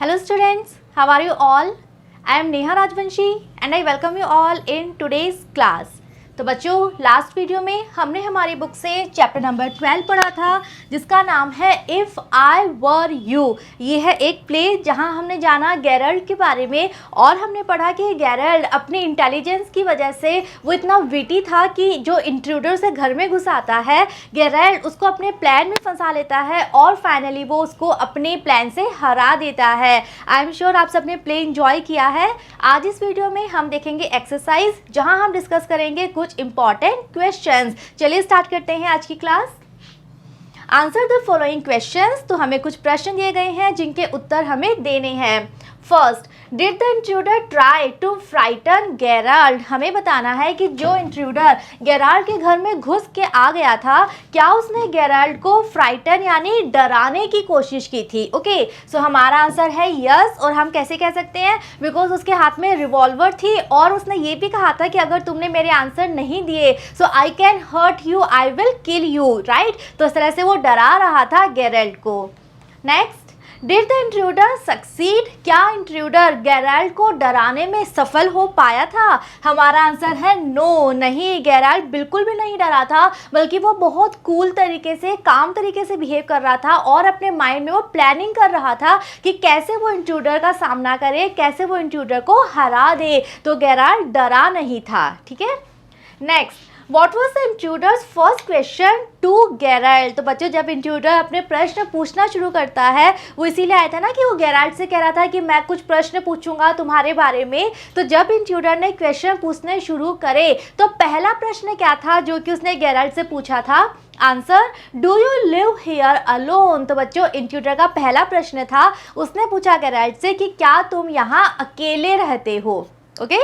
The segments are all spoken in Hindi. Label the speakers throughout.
Speaker 1: Hello students, how are you all? I am Neha Rajvanshi and I welcome you all in today's class. तो बच्चों लास्ट वीडियो में हमने हमारी बुक से चैप्टर नंबर 12 पढ़ा था जिसका नाम है इफ़ आई वर यू। ये है एक प्ले जहां हमने जाना गेरल्ड के बारे में और हमने पढ़ा कि गेरल्ड अपनी इंटेलिजेंस की वजह से वो इतना विटी था कि जो इंट्रूडर से घर में घुस आता है गेरल्ड उसको अपने प्लान में फंसा लेता है और फाइनली वो उसको अपने प्लान से हरा देता है। आई एम श्योर आप सबने प्ले एंजॉय किया है। आज इस वीडियो में हम देखेंगे एक्सरसाइज जहां हम डिस्कस करेंगे कुछ इंपॉर्टेंट क्वेश्चंस। चलिए स्टार्ट करते हैं आज की class. Answer the following questions. तो हमें कुछ प्रश्न दिए गए हैं जिनके उत्तर हमें देने हैं। First, did the intruder try to frighten Gerald. हमें बताना है कि जो इंट्रूडर गेराल्ड के घर में घुस के आ गया था क्या उसने गेराल्ड को फ्राइटन यानी डराने की कोशिश की थी। ओके सो हमारा आंसर है यस। और हम कैसे कह सकते हैं, बिकॉज उसके हाथ में रिवॉल्वर थी और उसने ये भी कहा था कि अगर तुमने मेरे आंसर नहीं दिए so I can hurt you, I will kill you, right. तो इस तरह से वो डरा रहा था गेराल्ड को। Next, did the intruder succeed. क्या इंट्रूडर गेराल्ड को डराने में सफल हो पाया था। हमारा आंसर है नो, नहीं, गेराल्ड बिल्कुल भी नहीं डरा था बल्कि वो बहुत कूल तरीके से काम तरीके से बिहेव कर रहा था और अपने माइंड में वो प्लानिंग कर रहा था कि कैसे वो इंट्रूडर का सामना करे, कैसे वो इंट्रूडर को हरा दे। तो गेराल्ड डरा नहीं था। ठीक है। Next, What was the intruder's first question to Geralt? तो बच्चों जब इंट्रूडर अपने प्रश्न पूछना शुरू करता है वो इसीलिए आया था ना कि वो गेराल्ड से कह रहा था कि मैं कुछ प्रश्न पूछूंगा तुम्हारे बारे में। तो जब इंट्रूडर ने क्वेश्चन पूछने शुरू करे तो पहला प्रश्न क्या था जो कि उसने गेराल्ड से पूछा था। Answer, do you live here alone. तो बच्चों इंट्रूडर का पहला प्रश्न था, उसने पूछा गेराल्ड से कि क्या तुम यहाँ अकेले रहते हो। Okay.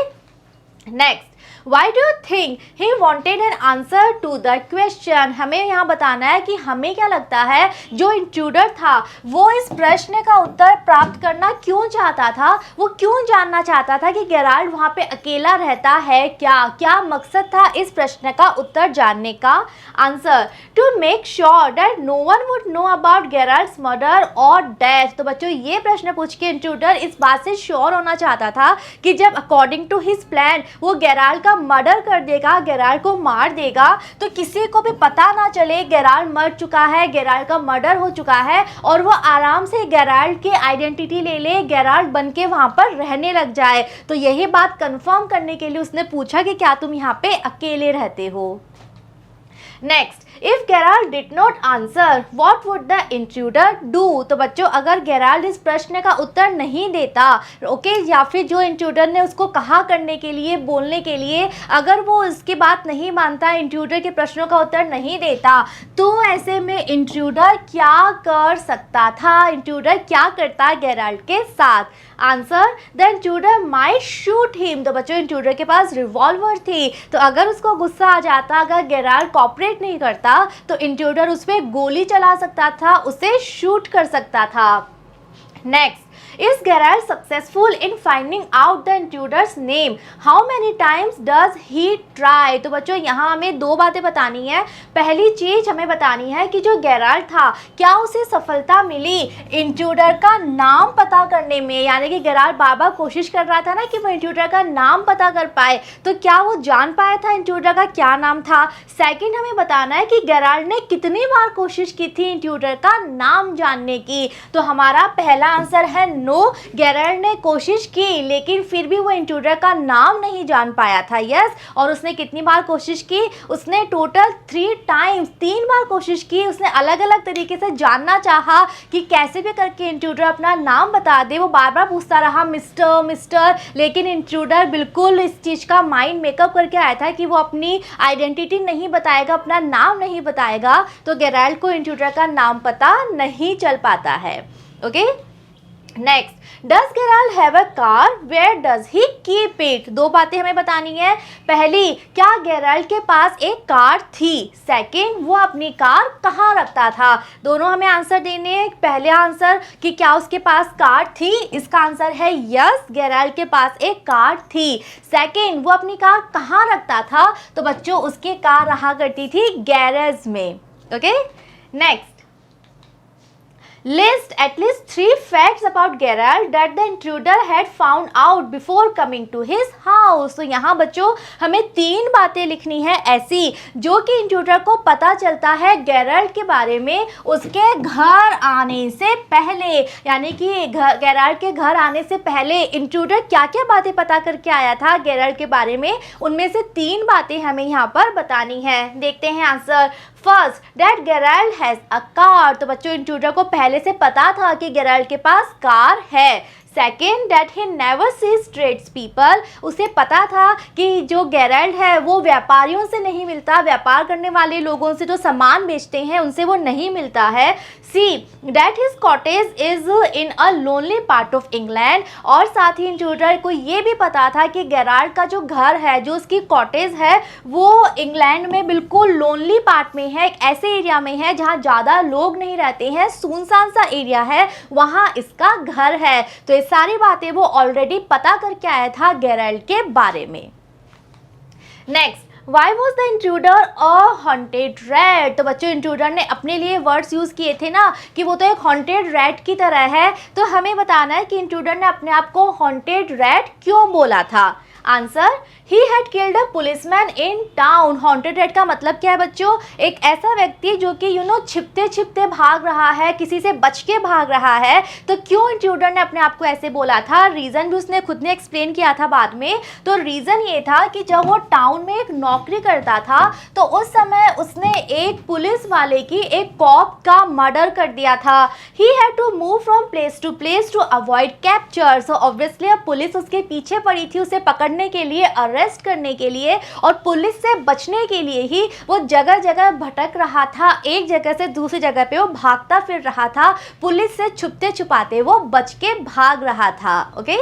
Speaker 1: Next, Why do you think he wanted an answer to the question? हमें यहाँ बताना है कि हमें क्या लगता है जो इंट्रूडर था वो इस प्रश्न का उत्तर प्राप्त करना क्यों चाहता था। वो क्यों जानना चाहता था कि गेराल्ड वहाँ पे अकेला रहता है, क्या मकसद था इस प्रश्न का उत्तर जानने का। Answer, to make sure that no one would know about Gerald's murder और डेथ। तो बच्चों ये प्रश्न पूछ के इंट्रूडर इस बात से श्योर होना चाहता था कि जब अकॉर्डिंग टू हिज प्लान वो गेराल्ड का मर्डर कर देगा, गेराल्ड को मार देगा, तो किसी को भी पता ना चले गेराल्ड मर चुका है, गेराल्ड का मर्डर हो चुका है और वो आराम से गेराल्ड की आइडेंटिटी ले ले, गेराल्ड बन के वहाँ पर रहने लग जाए। तो यही बात कंफर्म करने के लिए उसने पूछा कि क्या तुम यहाँ पे अकेले रहते हो। Next, if Gerald did not answer what would the intruder do. तो बच्चों अगर गेराल्ड इस प्रश्न का उत्तर नहीं देता, ओके, या फिर जो इंट्रूडर ने उसको कहा करने के लिए, बोलने के लिए, अगर वो इसकी बात नहीं मानता, इंट्रूडर के प्रश्नों का उत्तर नहीं देता, तो ऐसे में इंट्रूडर क्या कर सकता था, इंट्रूडर क्या करता गेराल्ड के साथ। Answer, the intruder might shoot him. तो बच्चों इंट्रूडर के पास रिवॉल्वर थी, तो अगर उसको गुस्सा आ जाता, अगर गेराल्ड कॉपरेट नहीं करता तो इंट्रूडर उस पर गोली चला सकता था, उसे शूट कर सकता था। Next, Is Geralt successful in finding out the intruder's name? How many times does he try? तो बच्चों यहाँ हमें दो बातें बतानी है। पहली चीज हमें बतानी है कि जो गेराल्ड था क्या उसे सफलता मिली इंट्रूडर का नाम पता करने में, यानी कि गेराल्ड बार बार कोशिश कर रहा था ना कि वो इंट्रूडर का नाम पता कर पाए, तो क्या वो जान पाया था इंट्रूडर का क्या नाम था। सेकंड हमें बताना है कि गेराल्ड ने कितनी बार कोशिश की थी इंट्रूडर का नाम जानने की। तो हमारा पहला आंसर है नो, गेराल्ड ने कोशिश की लेकिन फिर भी वो इंट्रूडर का नाम नहीं जान पाया था। यस, और उसने कितनी बार कोशिश की, उसने टोटल 3 टाइम्स, 3 बार कोशिश की। उसने अलग अलग तरीके से जानना चाहा कि कैसे भी करके इंट्रूडर अपना नाम बता दे। वो बार बार पूछता रहा मिस्टर मिस्टर, लेकिन इंट्रूडर बिल्कुल इस चीज़ का माइंड मेकअप करके आया था कि वो अपनी आइडेंटिटी नहीं बताएगा, अपना नाम नहीं बताएगा। तो गेराल्ड को इंट्रूडर का नाम पता नहीं चल पाता है। Okay. Next, does Gerald have a car, where does he keep it. दो बातें हमें बतानी है। पहली, क्या गेराल्ड के पास एक कार थी। सेकंड, वो अपनी कार कहाँ रखता था। दोनों हमें आंसर देने हैं। पहले आंसर कि क्या उसके पास कार थी, इसका आंसर है यस, गेराल्ड के पास एक कार थी। सेकंड, वो अपनी कार कहाँ रखता था। तो बच्चों उसकी कार रहा करती थी गैरेज में। Okay. Next, List at least 3 facts about Geralt that the intruder had found out before coming to his house. तो यहाँ बच्चों हमें 3 बातें लिखनी है ऐसी जो कि इंट्रूडर को पता चलता है गेराल्ट के बारे में उसके घर आने से पहले, यानी कि गेराल्ट के घर आने से पहले इंट्रूडर क्या क्या बातें पता करके आया था गेराल्ट के बारे में, उनमें से 3 बातें हमें यहाँ पर बतानी है। देखते हैं answer. First, that Geralt has a car. तो बच्चों इंट्रूडर को पहले से पता था कि गेराल्ट के पास कार है। Second, that he never sees trades people. उसे पता था कि जो गेराल्ट है वो व्यापारियों से नहीं मिलता, व्यापार करने वाले लोगों से जो सामान बेचते हैं उनसे वो नहीं मिलता है। See, that his cottage is in a lonely part of England. और साथ ही इंट्रूडर को ये भी पता था कि गेराल्ट का जो घर है, जो उसकी कॉटेज है, वो इंग्लैंड में बिल्कुल लोनली पार्ट में है, एक ऐसे एरिया में है जहाँ ज़्यादा लोग नहीं रहते हैं, सुनसान सा एरिया है, वहाँ इसका घर है। तो ये सारी बातें वो ऑलरेडी पता करके आया था गेराल्ट के बारे में। Next, Why was the intruder a haunted rat? तो बच्चों इंट्रूडर ने अपने लिए वर्ड्स यूज़ किए थे ना कि वो तो एक हॉन्टेड रैट की तरह है, तो हमें बताना है कि इंट्रूडर ने अपने आप को हॉन्टेड रैट क्यों बोला था। Answer, he had killed a policeman in town. Haunted rat का मतलब क्या है बच्चों? एक ऐसा व्यक्ति जो कि छिपते छिपते भाग रहा है, किसी से बच के भाग रहा है। तो क्यों इंट्रूडर ने अपने आप को ऐसे बोला था? रीज़न भी उसने खुद ने एक्सप्लेन किया था बाद में। तो रीज़न ये था कि जब वो टाउन में एक नौकरी करता था तो उस समय उसने एक पुलिस वाले की, एक कॉप का मर्डर कर दिया था। He had to move from place to avoid capture. So obviously अब पुलिस उसके पीछे पड़ी थी उसे पकड़ने के लिए, अरेस्ट करने के लिए, और पुलिस से बचने के लिए ही वो जगह जगह भटक रहा था, एक जगह से दूसरी जगह पे वो भागता फिर रहा था, पुलिस से छुपते छुपाते वो बच के भाग रहा था। Okay,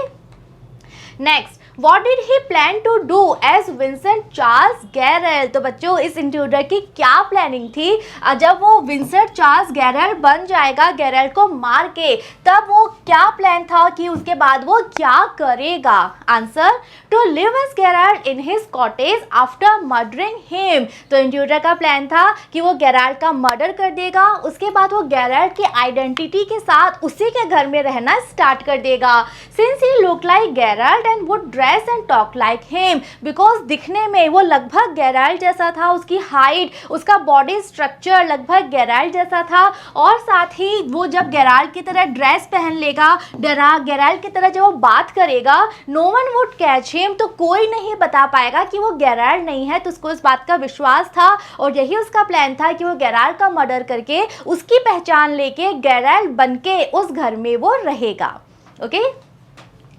Speaker 1: next, What did he plan to do as Vincent Charles Geralt? तो बच्चों इस इंट्रूडर की क्या प्लानिंग थी? जब वो विंसेंट चार्ल्स गेराल्ट बन जाएगा गेराल्ट को मार के, तब वो क्या प्लान था कि उसके बाद वो क्या करेगा? Answer, to live as Geralt in his cottage after murdering him. तो इंट्रूडर का प्लान था कि वो गेराल्ट का मर्डर कर देगा, उसके बाद वो गेराल्ट की आइडेंटिटी के साथ उसी के घर में रहना स्टार्ट कर देगा। Since he look like Geralt and would dress and talk like him, because दिखने में वो लगभग गेराल्ट जैसा था, उसकी हाइट, उसका बॉडी स्ट्रक्चर लगभग गेराल्ट जैसा था, और साथ ही वो जब गेराल्ट की तरह ड्रेस पहन लेगा, गेराल्ट की तरह जब वो बात करेगा, no one would catch him, तो कोई नहीं बता पाएगा कि वो गेराल्ट नहीं है। तो उसको इस बात का विश्वास था और यही उसका प्लान था कि वो गेराल्ट का मर्डर करके उसकी पहचान लेके गेराल्ट बनके उस घर में वो रहेगा। Okay,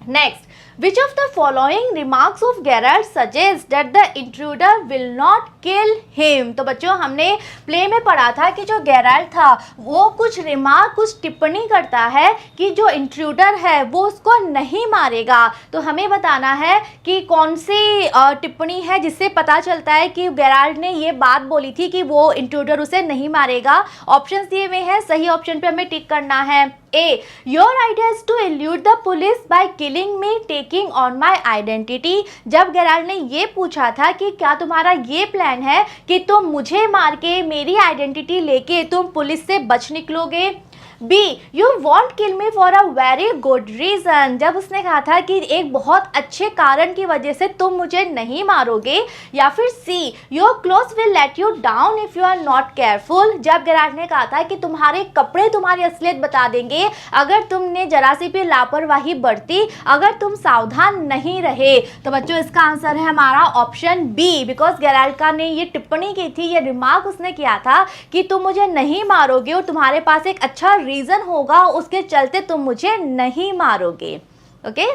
Speaker 1: next, which of the following remarks of Geralt suggests that the intruder will not kill him? तो बच्चों हमने प्ले में पढ़ा था कि जो गेराल्ट था वो कुछ रिमार्क, कुछ टिप्पणी करता है कि जो इंट्रूडर है वो उसको नहीं मारेगा। तो हमें बताना है कि कौन सी टिप्पणी है जिससे पता चलता है कि गेराल्ट ने ये बात बोली थी कि वो इंट्रूडर उसे नहीं मारेगा। ऑप्शंस दिए हुए हैं, सही ऑप्शन पे हमें टिक करना है। A, your idea is to elude the police by killing me, taking on my identity। जब गेराल्ट ने ये पूछा था कि क्या तुम्हारा ये प्लान है कि तुम मुझे मार के मेरी आइडेंटिटी लेके तुम पुलिस से बच निकलोगे। B, you won't kill me for a very good reason। जब उसने कहा था कि एक बहुत अच्छे कारण की वजह से तुम मुझे नहीं मारोगे। या फिर C, your clothes will let you down if you are not careful। जब गेराल्ट ने कहा था कि तुम्हारे कपड़े तुम्हारी असलियत बता देंगे अगर तुमने जरा सी भी लापरवाही बरती, अगर तुम सावधान नहीं रहे। तो बच्चों इसका आंसर है हमारा ऑप्शन B, बिकॉज गेराल्ट का ने ये टिप्पणी की थी, ये रिमार्क उसने किया था कि तुम मुझे नहीं मारोगे और तुम्हारे पास एक अच्छा रीजन होगा, उसके चलते तुम मुझे नहीं मारोगे। Okay,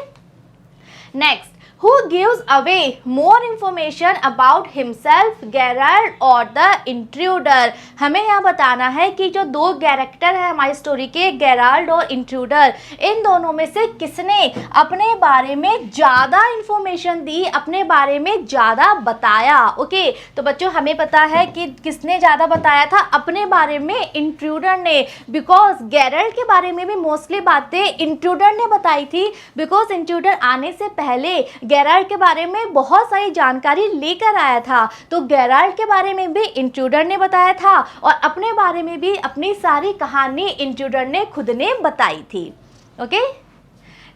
Speaker 1: next, who gives away more information about himself, Geralt or the intruder? हमें यहाँ बताना है कि जो दो कैरेक्टर है हमारी स्टोरी के, गेराल्ट और इंट्रूडर, इन दोनों में से किसने अपने बारे में ज़्यादा इंफॉर्मेशन दी, अपने बारे में ज़्यादा बताया। ओके, तो बच्चों हमें पता है कि किसने ज़्यादा बताया था अपने बारे में, इंट्रूडर ने, बिकॉज गेराल्ट के बारे में भी मोस्टली बातें इंट्रूडर ने बताई थी, बिकॉज इंट्रूडर आने से पहले गेराल्ड के बारे में बहुत सारी जानकारी लेकर आया था। तो गेराल्ड के बारे में भी इंट्रूडर ने बताया था और अपने बारे में भी अपनी सारी कहानी इंट्रूडर ने खुद ने बताई थी। Okay,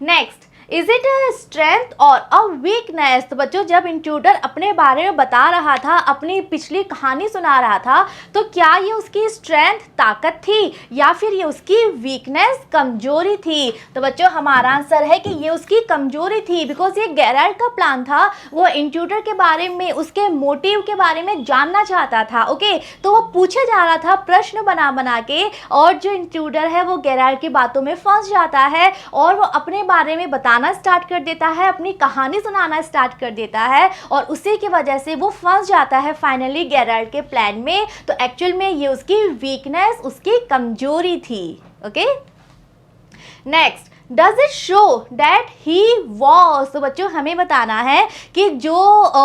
Speaker 1: next, is it a strength और अ वीकनेस? तो बच्चों, जब इंट्रूडर अपने बारे में बता रहा था, अपनी पिछली कहानी सुना रहा था, तो क्या ये उसकी स्ट्रेंथ ताकत थी या फिर ये उसकी वीकनेस कमजोरी थी? तो बच्चों, हमारा आंसर है कि ये उसकी कमजोरी थी, बिकॉज ये गेराल्ड का प्लान था, वो इंट्रूडर के बारे में, उसके मोटिव के बारे में जानना चाहता था। ओके, तो वो पूछे जा रहा था प्रश्न बना बना के, और जो इंट्रूडर है वो गेराल्ड की बातों में फंस जाता है और वो अपने बारे में बताना स्टार्ट कर देता है, अपनी कहानी सुनाना स्टार्ट कर देता है, और उसी की वजह से वो फंस जाता है फाइनली गेराल्ड के प्लान में। तो एक्चुअल में ये उसकी वीकनेस, उसकी कमजोरी थी। Okay, next, does it show that he was? तो बच्चों, हमें बताना है कि जो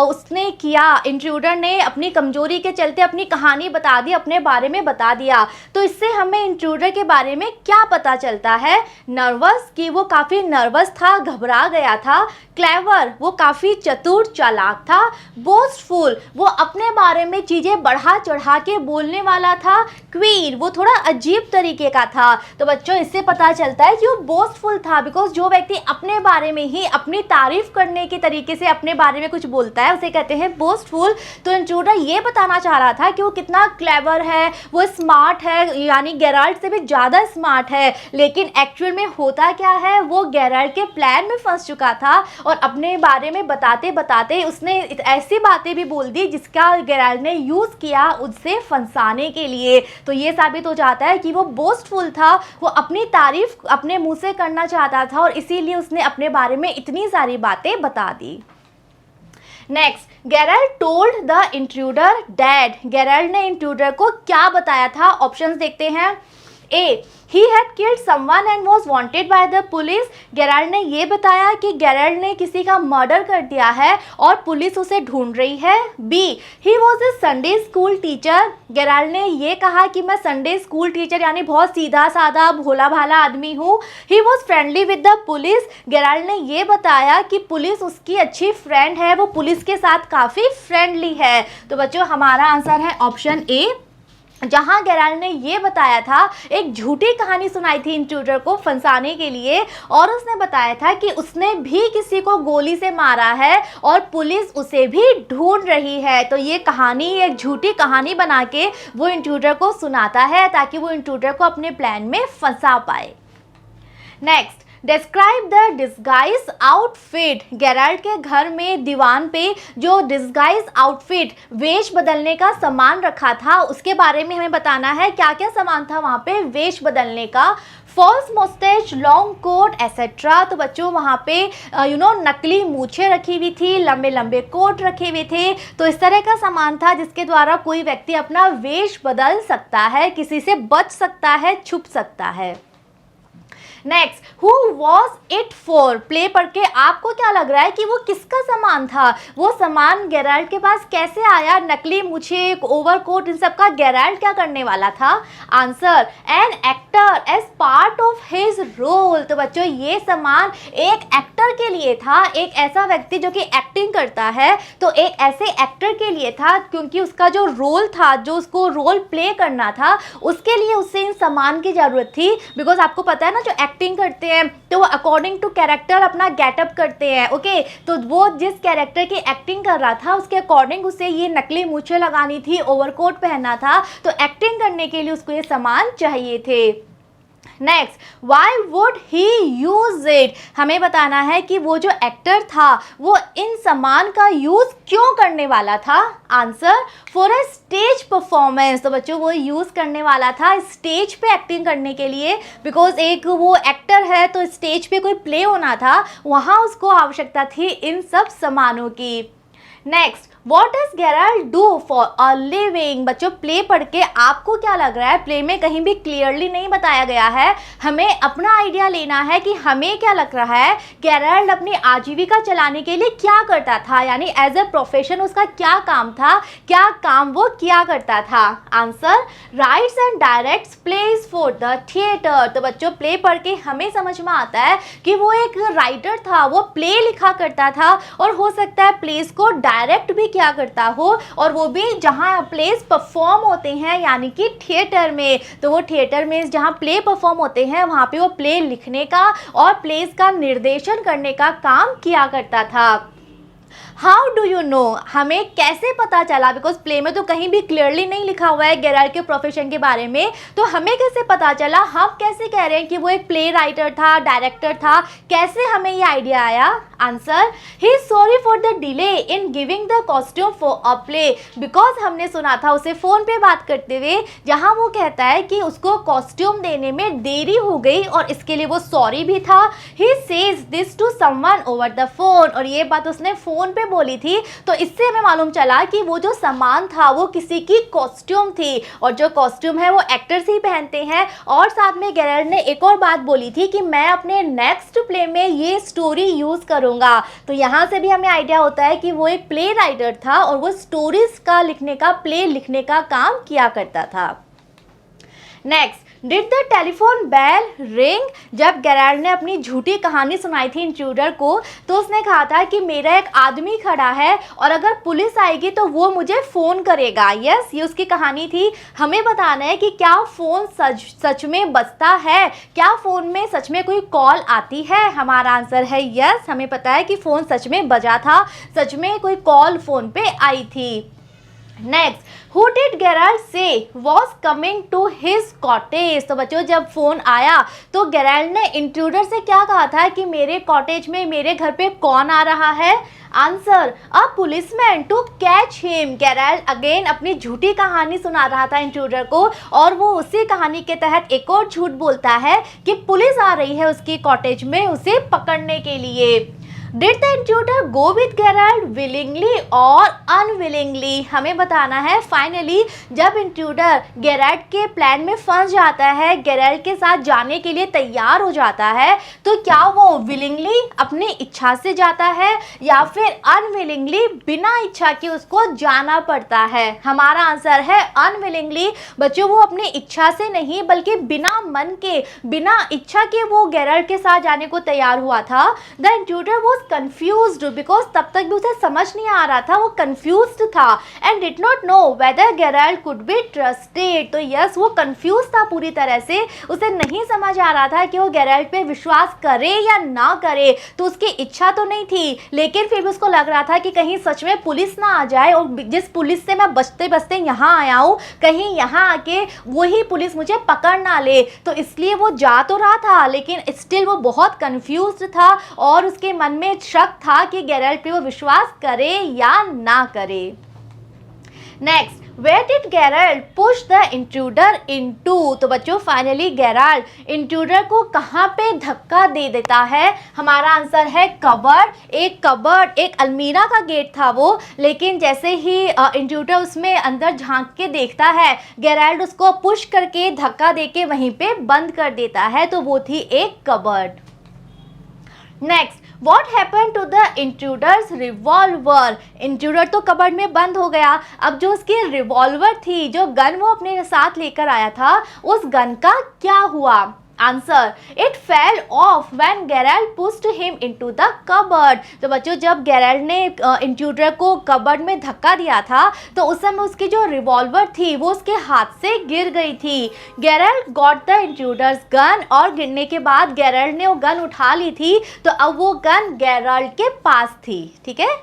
Speaker 1: उसने किया, इंट्रूडर ने अपनी कमजोरी के चलते अपनी कहानी बता दी, अपने बारे में बता दिया, तो इससे हमें इंट्रूडर के बारे में क्या पता चलता है? नर्वस, कि वो काफ़ी नर्वस था, घबरा गया था। क्लेवर, वो काफ़ी चतुर चालाक था। बोस्टफुल, वो अपने बारे में चीज़ें बढ़ा चढ़ा के बोलने वाला था। क्वीन, वो थोड़ा अजीब तरीके का था। तो बच्चों, इससे पता चलता है कि वो बोस्टफुल था, बिकॉज जो व्यक्ति अपने बारे में ही अपनी तारीफ करने के तरीके से अपने बारे में कुछ बोलता है उसे कहते हैं बोस्टफुल। तो इंट्रूडर ये बताना चाह रहा था कि वो कितना क्लेवर है, वो स्मार्ट है, यानी गेराल्ड से भी ज़्यादा स्मार्ट है। लेकिन एक्चुअल में होता क्या है, वो गेराल्ड के प्लान में फंस चुका था और अपने बारे में बताते बताते उसने ऐसी बातें भी बोल दी जिसका गेराल्ड ने यूज़ किया उससे फंसाने के लिए। तो ये साबित हो जाता है कि वो बोस्टफुल था, वो अपनी तारीफ अपने मुंह से करना चाहता था और इसीलिए उसने अपने बारे में इतनी सारी बातें बता दी। Next, Gerald told the intruder dad? Gerald ने इंट्रूडर को क्या बताया था? ऑप्शंस देखते हैं। A, he had killed someone and was wanted by the police? Gerald ने ये बताया कि गेराल्ड ने किसी का मर्डर कर दिया है और पुलिस उसे ढूंढ रही है। B, he was a Sunday school teacher? Gerald ने ये कहा कि मैं संडे स्कूल टीचर यानी बहुत सीधा साधा भोला भाला आदमी हूँ। he was friendly with the police? Gerald ने ये बताया कि पुलिस उसकी अच्छी फ्रेंड है, वो पुलिस के साथ काफ़ी फ्रेंडली है। तो बच्चों, हमारा आंसर है ऑप्शन ए, जहां गेराल्ड ने ये बताया था, एक झूठी कहानी सुनाई थी इंट्रूडर को फंसाने के लिए, और उसने बताया था कि उसने भी किसी को गोली से मारा है और पुलिस उसे भी ढूंढ रही है। तो ये कहानी, एक झूठी कहानी बना के वो इंट्रूडर को सुनाता है ताकि वो इंट्रूडर को अपने प्लान में फंसा पाए। Next, describe the disguise outfit? Gerald के घर में दीवान पे जो डिस्गाइज आउटफिट, वेश बदलने का सामान रखा था, उसके बारे में हमें बताना है। क्या क्या सामान था वहाँ पे वेश बदलने का? False moustache, long coat etcetera. तो बच्चों, वहाँ पे नकली मूछें रखी हुई थी, लंबे लंबे कोट रखे हुए थे। तो इस तरह का सामान था जिसके द्वारा कोई व्यक्ति अपना वेश बदल सकता है, किसी से बच सकता है, छुप सकता है। Next, who was it for? Play पढ़ के आपको क्या लग रहा है कि वो किसका सामान था? वो सामान गेराल्ड के पास कैसे आया? नकली मूछे, ओवरकोट, इन सब का गेराल्ड क्या करने वाला था? Answer, an actor as part of his role. तो बच्चों, ये सामान एक एक्टर के लिए था, एक ऐसा व्यक्ति जो कि एक्टिंग करता है, तो एक ऐसे एक्टर के लिए था, क्योंकि उसका जो रोल था, जो उसको रोल प्ले करना था, उसके लिए उससे इन सामान की ज़रूरत थी। बिकॉज आपको पता है ना, जो एक्टिंग करते हैं तो वो अकॉर्डिंग टू कैरेक्टर अपना गेटअप करते हैं। ओके, तो वो जिस कैरेक्टर की एक्टिंग कर रहा था उसके अकॉर्डिंग उसे ये नकली मूछें लगानी थी, ओवरकोट पहनना था, तो एक्टिंग करने के लिए उसको ये सामान चाहिए थे। Next, why would he use it? हमें बताना है कि वो जो एक्टर था वो इन सामान का यूज क्यों करने वाला था? Answer, for a stage performance. तो बच्चों, वो यूज करने वाला था स्टेज पे एक्टिंग करने के लिए, बिकॉज एक वो एक्टर है तो स्टेज पे कोई प्ले होना था, वहाँ उसको आवश्यकता थी इन सब सामानों की। Next, What does Geralt do for a living? बच्चों प्ले पढ़ के आपको क्या लग रहा है? प्ले में कहीं भी क्लियरली नहीं बताया गया है, हमें अपना आइडिया लेना है कि हमें क्या लग रहा है गेराल्ड अपनी आजीविका चलाने के लिए क्या करता था, यानी एज ए प्रोफेशन उसका क्या काम था, क्या काम वो किया करता था। Answer, rights and directs place for the theatre. तो बच्चों प्ले पढ़ के हमें समझ में आता है कि वो एक राइटर था, वो प्ले लिखा करता था और हो सकता है प्लेस को डायरेक्ट भी क्या करता हो, और वो भी जहाँ प्लेस परफॉर्म होते हैं यानी कि थिएटर में। तो वो थिएटर में जहाँ प्ले परफॉर्म होते हैं वहाँ पे वो प्ले लिखने का और प्लेस का निर्देशन करने का काम किया करता था। हाउ डू यू नो, हमें कैसे पता चला, बिकॉज प्ले में तो कहीं भी क्लियरली नहीं लिखा हुआ है गेराल्ड के प्रोफेशन के बारे में, तो हमें कैसे पता चला, हम कैसे कह रहे हैं कि वो एक प्ले राइटर था, डायरेक्टर था, कैसे हमें ये आइडिया आया। Answer, he is sorry for the delay in giving the costume for a play, because हमने सुना था उसे फ़ोन पे बात करते हुए जहाँ वो कहता है कि उसको कॉस्ट्यूम देने में देरी हो गई और इसके लिए वो सॉरी भी था। He says this to someone over the phone, और ये बात उसने फ़ोन पे बोली थी, तो इससे हमें मालूम चला कि वो जो सामान था वो किसी की कॉस्ट्यूम थी, और जो कॉस्ट्यूम है वो एक्टर्स ही पहनते हैं। और साथ में गेराल्ड ने एक और बात बोली थी कि मैं अपने नेक्स्ट प्ले में ये स्टोरी यूज़ करूँगा। तो यहाँ से भी हमें आइडिया होता है कि वो एक प्ले राइटर था और वो स्टोरीज का लिखने का, प्ले लिखने का काम किया करता था। Next, did the telephone bell ring? जब गेराल्ड ने अपनी झूठी कहानी सुनाई थी इंट्रूडर को, तो उसने कहा था कि मेरा एक आदमी खड़ा है और अगर पुलिस आएगी तो वो मुझे फ़ोन करेगा। यस, ये उसकी कहानी थी। हमें बताना है कि क्या फ़ोन सच में बजता है, क्या फ़ोन में सच में कोई कॉल आती है। हमारा आंसर है यस, हमें पता है कि फ़ोन सच में बजा था, सच में कोई कॉल फ़ोन पे आई थी। Next, who did Gerald say was coming to his cottage? तो बच्चों जब फ़ोन आया तो गेराल्ड ने इंट्रूडर से क्या कहा था कि मेरे कॉटेज में, मेरे घर पे कौन आ रहा है। Answer, a policeman to catch him. Gerald again अपनी झूठी कहानी सुना रहा था इंट्रूडर को, और वो उसी कहानी के तहत एक और झूठ बोलता है कि पुलिस आ रही है उसकी कॉटेज में उसे पकड़ने के लिए। Did the intruder go with Gerald willingly और अनविलिंगली? हमें बताना है फाइनली जब इंट्रूडर गेराल्ड के प्लान में फंस जाता है, गेराल्ड के साथ जाने के लिए तैयार हो जाता है, तो क्या वो विलिंगली अपनी इच्छा से जाता है या फिर अनविलिंगली बिना इच्छा के उसको जाना पड़ता है। हमारा आंसर है अनविलिंगली। बच्चों वो अपनी इच्छा से नहीं बल्कि बिना मन के, बिना इच्छा के वो गेराल्ड के साथ जाने को तैयार हुआ था। द इंट्रूडर वो confused because तब तक भी उसे समझ नहीं आ रहा था, वो confused था and did not know whether Geralt could be trusted। तो यस, वो confused था पूरी तरह से, उसे नहीं समझ आ रहा था कि वो गेराल्ड पे विश्वास करे या ना करे। तो उसकी इच्छा तो नहीं थी, लेकिन फिर भी उसको लग रहा था कि कहीं सच में पुलिस ना आ जाए और जिस पुलिस से मैं बचते बचते यहाँ आया हूँ, कहीं यहाँ आके वही पुलिस मुझे पकड़ ना ले। तो इसलिए वो जा तो रहा था लेकिन स्टिल वो बहुत confused था और उसके मन में शक था कि गेराल्ड पे वो विश्वास करे या ना करे। Next, where did Gerald push the intruder into? तो बच्चों फाइनली गेराल्ड इंट्रूडर को कहाँ पे धक्का दे देता है। हमारा आंसर है कबर्ड। एक कबर्ड, एक अलमीरा का गेट था वो, लेकिन जैसे ही इंट्रूडर उसमें अंदर झांक के देखता है, गेराल्ड उसको पुश करके धक्का देके वहीं पे बंद कर देता है, तो वो थी एक cupboard. Next, what happen to the intruder's revolver? Intruder तो कबर्ड में बंद हो गया, अब जो उसकी रिवॉल्वर थी, जो गन वो अपने साथ लेकर आया था, उस गन का क्या हुआ। Answer, it fell off when Gerald pushed him into the cupboard. तो बच्चों जब गेराल्ड ने इंट्रूडर को कबर्ड में धक्का दिया था तो उस समय उसकी जो रिवॉल्वर थी वो उसके हाथ से गिर गई थी। Gerald got the intruders gun, और गिरने के बाद गेराल्ड ने वो गन उठा ली थी, तो अब वो गन गेराल्ड के पास थी। ठीक है।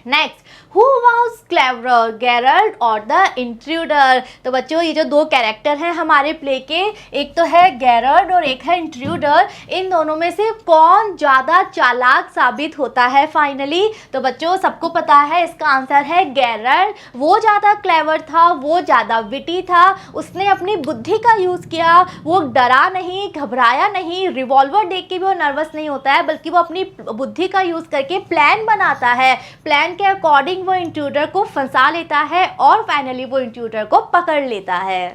Speaker 1: Next, who was cleverer, Gerald और द इंट्रूडर? तो बच्चों ये जो दो कैरेक्टर हैं हमारे प्ले के, एक तो है गेराल्ड और एक है इंट्रूडर, इन दोनों में से कौन ज़्यादा चालाक साबित होता है फाइनली? तो बच्चों सबको पता है इसका आंसर है गेराल्ड। वो ज़्यादा क्लेवर था, वो ज़्यादा विटी था, उसने अपनी बुद्धि का यूज़ किया, वो डरा नहीं, घबराया नहीं, रिवॉल्वर देख के भी वो नर्वस नहीं होता है, बल्कि वो अपनी बुद्धि का यूज़ करके प्लान बनाता है। प्लान प्लान के अकॉर्डिंग वो इंट्रूडर को फंसा लेता है और फाइनली वो इंट्रूडर को पकड़ लेता है।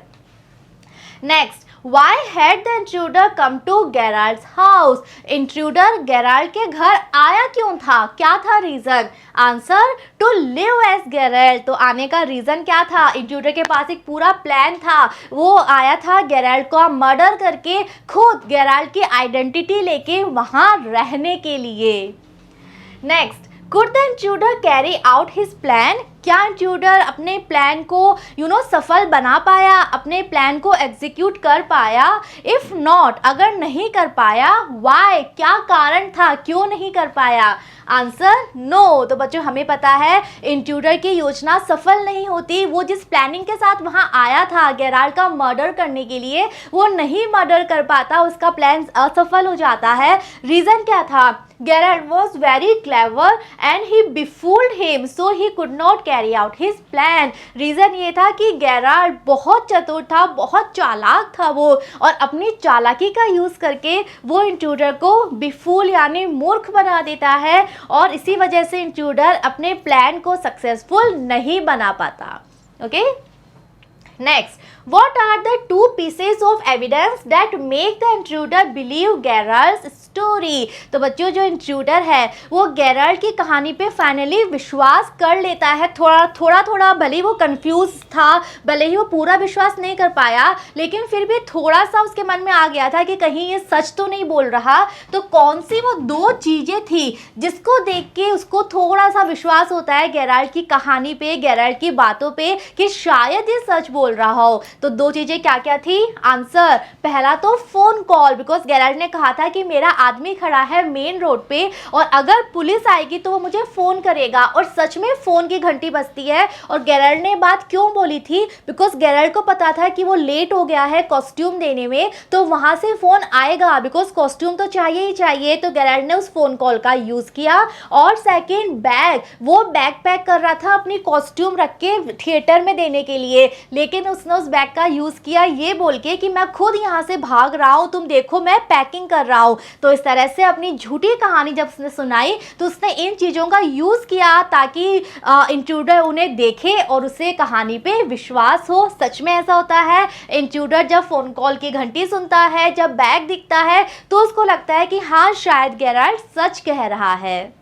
Speaker 1: Next, Why had the intruder come to Geralt's house? Intruder Geralt के घर आया क्यों था? क्या था reason? Answer, to live as Geralt. तो आने का रीजन क्या था? इंट्रूडर के पास एक पूरा प्लान था। वो आया था गेराल्ट को मर्डर करके खुद गेराल्ट की आइडेंटिटी लेके वहाँ रहने के लिए। Next, Could the intruder carry out his plan? क्या इंट्रूडर अपने प्लान को सफल बना पाया, अपने प्लान को एग्जीक्यूट कर पाया? इफ़ नॉट, अगर नहीं कर पाया, वाई, क्या कारण था, क्यों नहीं कर पाया? Answer, no. तो बच्चों हमें पता है इंट्रूडर की योजना सफल नहीं होती। वो जिस प्लानिंग के साथ वहाँ आया था गेराल्ट का मर्डर करने के लिए, वो नहीं मर्डर कर पाता, उसका प्लान असफल हो जाता है। रीज़न क्या था? Geralt was very clever and he befooled him, so he could not carry out his plan. Reason ये था कि गेराल्ट बहुत चतुर था, बहुत चालाक था वो, और अपनी चालाकी का यूज़ करके वो इंट्रूडर को बिफूल यानी मूर्ख बना देता है, और इसी वजह से इंट्रूडर अपने प्लान को सक्सेसफुल नहीं बना पाता। Okay, next, what are the two pieces of evidence that make the intruder believe Geralt's story? तो बच्चों जो इंट्रूडर है वो गेराल्ट की कहानी पे फाइनली विश्वास कर लेता है। थोड़ा भले ही वो कंफ्यूज था, भले ही वो पूरा विश्वास नहीं कर पाया, लेकिन फिर भी थोड़ा सा उसके मन में आ गया था कि कहीं ये सच तो नहीं बोल रहा। तो कौन सी वो दो चीज़ें थी जिसको देख के उसको थोड़ा सा विश्वास होता है गेराल्ट की कहानी पे, गेराल्ट की बातों पे, कि शायद ये सच बोल रहा हो? तो दो चीजें क्या क्या थी? आंसर, पहला तो फोन कॉल, बिकॉज गेराल्ट ने कहा था कि मेरा आदमी खड़ा है मेन रोड पे और अगर पुलिस आएगी तो वो मुझे फोन करेगा, और सच में फोन की घंटी बजती है। और गेराल्ट ने बात क्यों बोली थी? बिकॉज गेराल्ट को पता था कि वो लेट हो गया है कॉस्ट्यूम देने में, तो वहां से फोन आएगा, बिकॉज कॉस्ट्यूम तो चाहिए ही चाहिए। तो गेराल्ट ने उस फोन कॉल का यूज किया। और सेकेंड, बैग, वो बैग पैक कर रहा था अपनी कॉस्ट्यूम रख के थिएटर में देने के लिए, लेकिन उसने उस बैग का यूज किया ये बोल के कि मैं खुद यहाँ से भाग रहा हूँ, तुम देखो मैं पैकिंग कर रहा हूँ। तो इस तरह से अपनी झूठी कहानी जब उसने सुनाई तो उसने इन चीज़ों का यूज किया ताकि इंट्रूडर उन्हें देखे और उसे कहानी पे विश्वास हो। सच में ऐसा होता है, इंट्रूडर जब फोन कॉल की घंटी सुनता है, जब बैग दिखता है, तो उसको लगता है कि हाँ शायद गेराल्ट सच कह रहा है।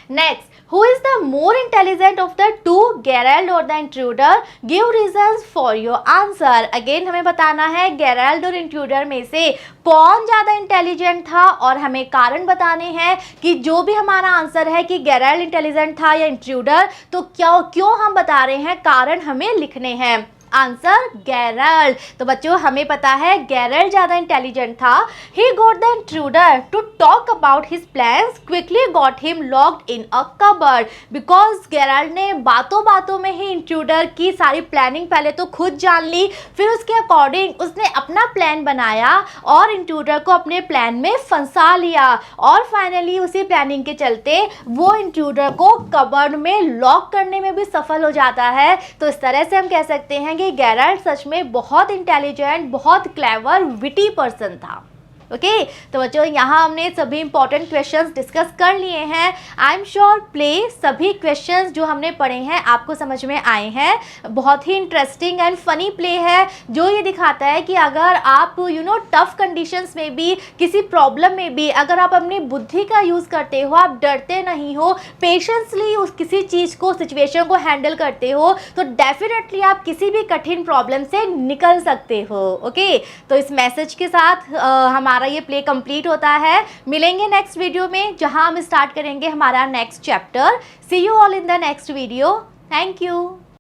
Speaker 1: Next, who is the more intelligent of the two, Geralt or the intruder? Give reasons for your answer. Again हमें बताना है गेराल्ट और इंट्रूडर में से कौन ज़्यादा इंटेलिजेंट था, और हमें कारण बताने हैं कि जो भी हमारा आंसर है कि गेराल्ट इंटेलिजेंट था या इंट्रूडर, तो क्यों हम बता रहे हैं, कारण हमें लिखने हैं। Answer, Geralt. तो बच्चों हमें पता है गेराल्ट ज़्यादा इंटेलिजेंट था। He got the intruder to talk about his plans, quickly got him locked in a cupboard. Because Geralt ने बातों बातों में ही इंट्रूडर की सारी प्लानिंग पहले तो खुद जान ली, फिर उसके अकॉर्डिंग उसने अपना प्लान बनाया और इंट्रूडर को अपने प्लान में फंसा लिया, और फाइनली उसी प्लानिंग के चलते वो इंट्रूडर को कबर्ड में लॉक करने में भी सफल हो जाता है। तो इस तरह से हम कह सकते हैं कि गेराल्ट सच में बहुत इंटेलिजेंट, बहुत क्लेवर, विटी पर्सन था। ओके, तो बच्चों यहाँ हमने सभी इंपॉर्टेंट क्वेश्चंस डिस्कस कर लिए हैं। आई एम श्योर प्ले सभी क्वेश्चंस जो हमने पढ़े हैं आपको समझ में आए हैं। बहुत ही इंटरेस्टिंग एंड फनी प्ले है, जो ये दिखाता है कि अगर आप टफ कंडीशंस में भी, किसी प्रॉब्लम में भी अगर आप अपनी बुद्धि का यूज़ करते हो, आप डरते नहीं हो, पेशेंसली उस किसी चीज़ को, सिचुएशन को हैंडल करते हो, तो डेफिनेटली आप किसी भी कठिन प्रॉब्लम से निकल सकते हो। ओके, तो इस मैसेज के साथ हमारा ये प्ले कंप्लीट होता है। मिलेंगे नेक्स्ट वीडियो में जहां हम स्टार्ट करेंगे हमारा next chapter. See you all in the next video. Thank you.